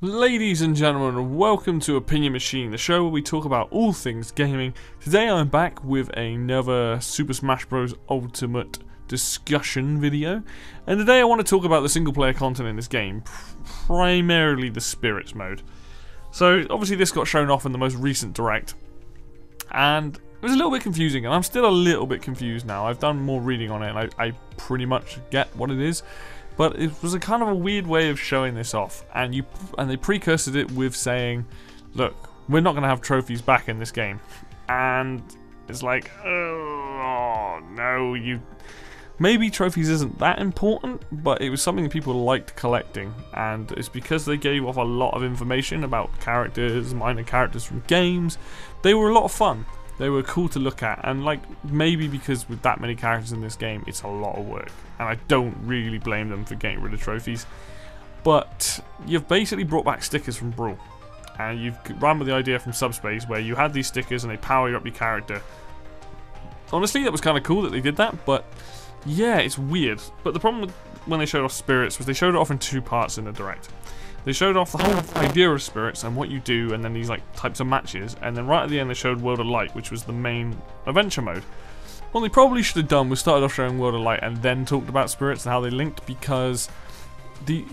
Ladies and gentlemen, welcome to Opinion Machine, the show where we talk about all things gaming. Today I'm back with another Super Smash Bros. Ultimate discussion video, and today I want to talk about the single player content in this game, primarily the Spirits mode. So obviously this got shown off in the most recent Direct, and it was a little bit confusing, and I'm still a little bit confused now. I've done more reading on it, and I pretty much get what it is. But it was a kind of a weird way of showing this off, and they precursored it with saying, "Look, we're not going to have trophies back in this game," and it's like, oh no, maybe trophies isn't that important, but it was something people liked collecting, and it's because they gave off a lot of information about characters, minor characters from games. They were a lot of fun. They were cool to look at, and like maybe because with that many characters in this game, it's a lot of work, and I don't really blame them for getting rid of trophies. But you've basically brought back stickers from Brawl, and you've run with the idea from Subspace where you had these stickers and they power up your character. Honestly, that was kind of cool that they did that, but yeah, it's weird. But the problem with when they showed off Spirits was they showed it off in two parts in the Direct. They showed off the whole idea of Spirits and what you do, and then these like types of matches, and then right at the end they showed World of Light, which was the main adventure mode. What they probably should have done was started off showing World of Light and then talked about Spirits and how they linked, because the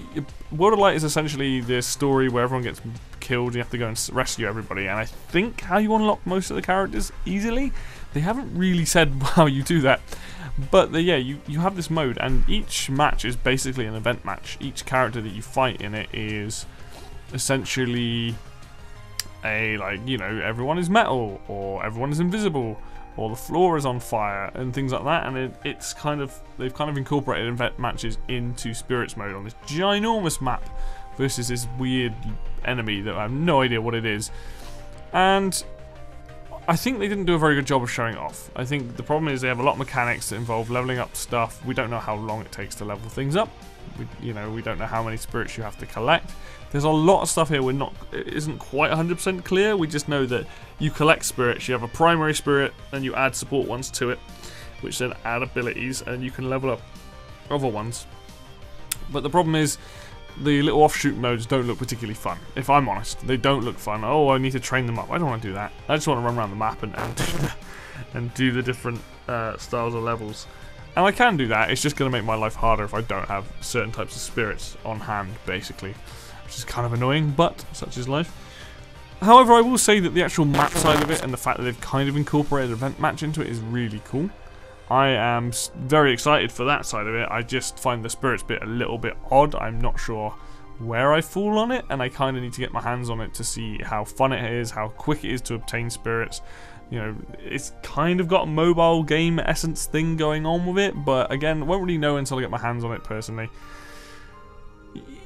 World of Light is essentially this story where everyone gets killed and you have to go and rescue everybody, and I think how you unlock most of the characters easily. They haven't really said how you do that, but yeah, you have this mode, and each match is basically an event match. Each character that you fight in it is essentially a, like, you know, everyone is metal, or everyone is invisible, or the floor is on fire, and things like that. And it's kind of, they've kind of incorporated event matches into Spirits mode on this ginormous map versus this weird enemy that I have no idea what it is. And I think they didn't do a very good job of showing it off. I think the problem is they have a lot of mechanics that involve leveling up stuff. We don't know how long it takes to level things up. We don't know how many spirits you have to collect. There's a lot of stuff here it isn't quite 100% clear. We just know that you collect spirits, you have a primary spirit, and you add support ones to it, which then add abilities, and you can level up other ones. But the problem is, the little offshoot modes don't look particularly fun. If I'm honest, they don't look fun. Oh, I need to train them up. I don't want to do that. I just want to run around the map and do the different styles of levels. And I can do that. It's just going to make my life harder if I don't have certain types of spirits on hand, basically. Which is kind of annoying, but such is life. However, I will say that the actual map side of it and the fact that they've kind of incorporated an event match into it is really cool. I am very excited for that side of it. I just find the Spirits bit a little bit odd. I'm not sure where I fall on it, and I kind of need to get my hands on it to see how fun it is, how quick it is to obtain spirits. You know, it's kind of got a mobile game essence thing going on with it, but again, won't really know until I get my hands on it personally.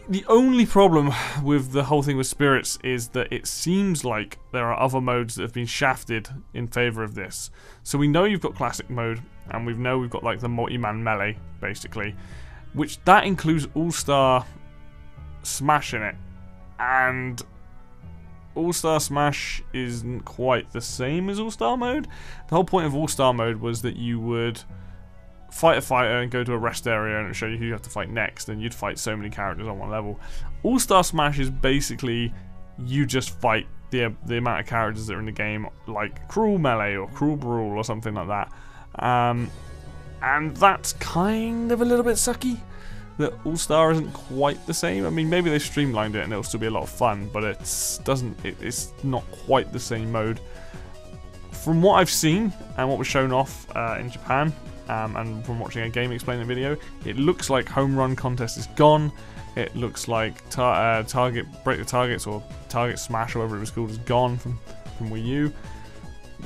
The only problem with the whole thing with Spirits is that it seems like there are other modes that have been shafted in favour of this. So we know you've got Classic mode, and we've got like the multi-man melee, basically, which that includes All-Star Smash in it, and All-Star Smash isn't quite the same as All-Star mode. The whole point of All-Star mode was that you would fight a fighter and go to a rest area and it'll show you who you have to fight next, and you'd fight so many characters on one level. All-Star Smash is basically you just fight the amount of characters that are in the game, like Cruel Melee or Cruel Brawl or something like that. And that's kind of a little bit sucky that All-Star isn't quite the same. I mean, maybe they've streamlined it and it'll still be a lot of fun, but it's not quite the same mode. From what I've seen and what was shown off in Japan, and from watching a game explaining the video, it looks like Home Run Contest is gone. It looks like Break the Targets or Target Smash, or whatever it was called, is gone from Wii U.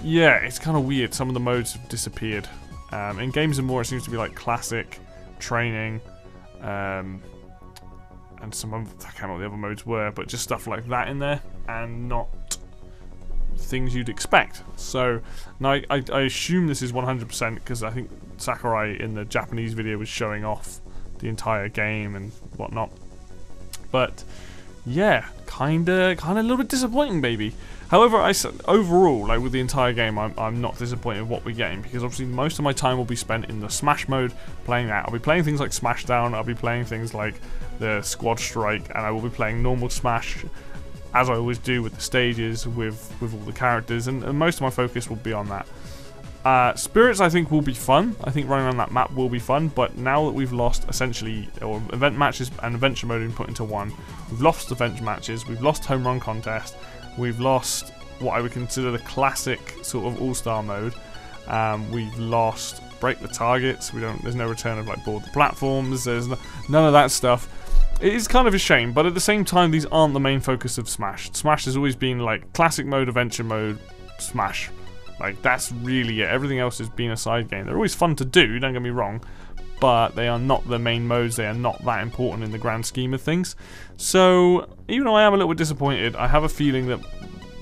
Yeah, it's kind of weird. Some of the modes have disappeared. In Games and More, it seems to be like Classic, Training, and some of, I can't remember what the other modes were, but just stuff like that in there, and not things you'd expect. So now I assume this is 100% because I think Sakurai in the Japanese video was showing off the entire game and whatnot. But yeah, kinda a little bit disappointing, baby. However, overall, like with the entire game, I'm not disappointed with what we're getting, because obviously most of my time will be spent in the Smash mode playing that. I'll be playing things like Smashdown, I'll be playing things like the Squad Strike, and I will be playing normal Smash, as I always do with the stages, with all the characters, and most of my focus will be on that. Spirits, I think, will be fun. I think running around that map will be fun, but now that we've lost, essentially, or event matches and adventure mode been put into one, we've lost adventure matches, we've lost home run contest, we've lost what I would consider the classic sort of all-star mode, we've lost break the targets, there's no return of like board the platforms, there's none of that stuff. It is kind of a shame, but at the same time, these aren't the main focus of Smash. Smash has always been like classic mode, adventure mode, Smash. Like, that's really it. Everything else has been a side game. They're always fun to do, don't get me wrong, but they are not the main modes. They are not that important in the grand scheme of things. So, even though I am a little bit disappointed, I have a feeling that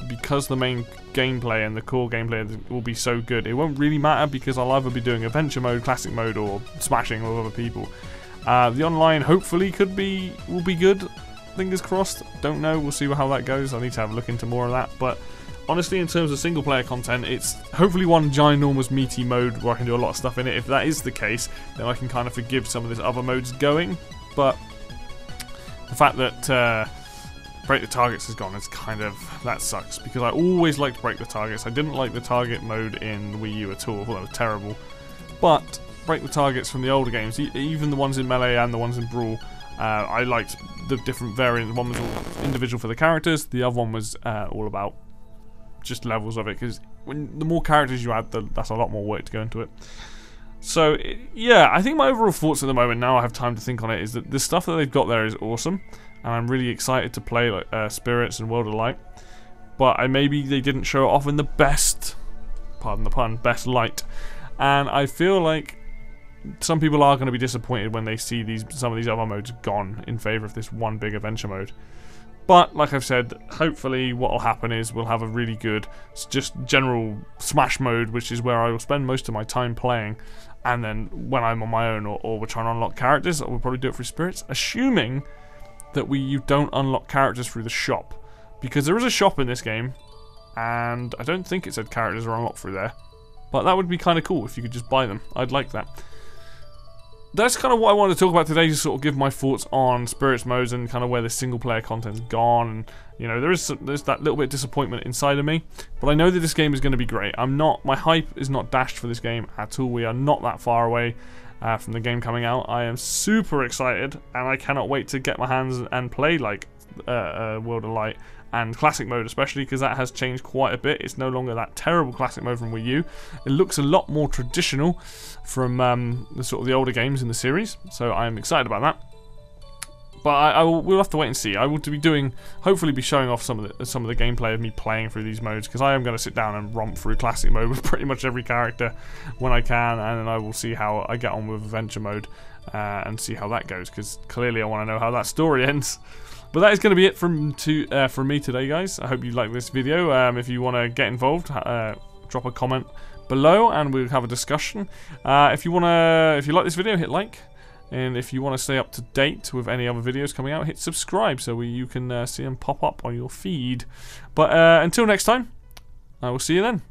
because the main gameplay and the core gameplay will be so good, it won't really matter, because I'll either be doing adventure mode, classic mode, or smashing with other people. The online, hopefully, will be good. Fingers crossed. Don't know. We'll see how that goes. I need to have a look into more of that, but honestly, in terms of single player content, it's hopefully one ginormous meaty mode where I can do a lot of stuff in it. If that is the case, then I can kind of forgive some of this other modes going. But the fact that break the targets is gone is kind of, that sucks, because I always liked break the targets. I didn't like the target mode in Wii U at all. I thought that was terrible. But break the targets from the older games, even the ones in Melee and the ones in Brawl, I liked the different variants. One was all individual for the characters, the other one was all about just levels of it, because the more characters you add, that's a lot more work to go into it. So yeah, I think my overall thoughts at the moment, now I have time to think on it, is that the stuff that they've got there is awesome, and I'm really excited to play like Spirits and World of Light, but maybe they didn't show it off in the best, pardon the pun, best light, and I feel like some people are going to be disappointed when they see some of these other modes gone in favour of this one big adventure mode. But, like I've said, hopefully what will happen is we'll have a really good, just general Smash mode, which is where I will spend most of my time playing. And then when I'm on my own, or we're trying to unlock characters, we'll probably do it through Spirits, assuming that you don't unlock characters through the shop. Because there is a shop in this game, and I don't think it said characters are unlocked through there. But that would be kind of cool if you could just buy them. I'd like that. That's kind of what I wanted to talk about today, to sort of give my thoughts on Spirits modes and kind of where the single player content's gone. And, you know, there's that little bit of disappointment inside of me, but I know that this game is going to be great. My hype is not dashed for this game at all. We are not that far away from the game coming out. I am super excited, and I cannot wait to get my hands and play like World of Light and classic mode, especially because that has changed quite a bit. It's no longer that terrible classic mode from Wii U. It looks a lot more traditional from the sort of the older games in the series, so I'm excited about that. But we'll have to wait and see. I will hopefully be showing off some of the gameplay of me playing through these modes, because I am going to sit down and romp through classic mode with pretty much every character when I can, and then I will see how I get on with adventure mode and see how that goes, because clearly I want to know how that story ends. But that is going to be it from me today, guys. I hope you like this video. If you want to get involved, drop a comment below and we'll have a discussion. If you like this video, hit like. And if you want to stay up to date with any other videos coming out, hit subscribe so you can see them pop up on your feed. But until next time, I will see you then.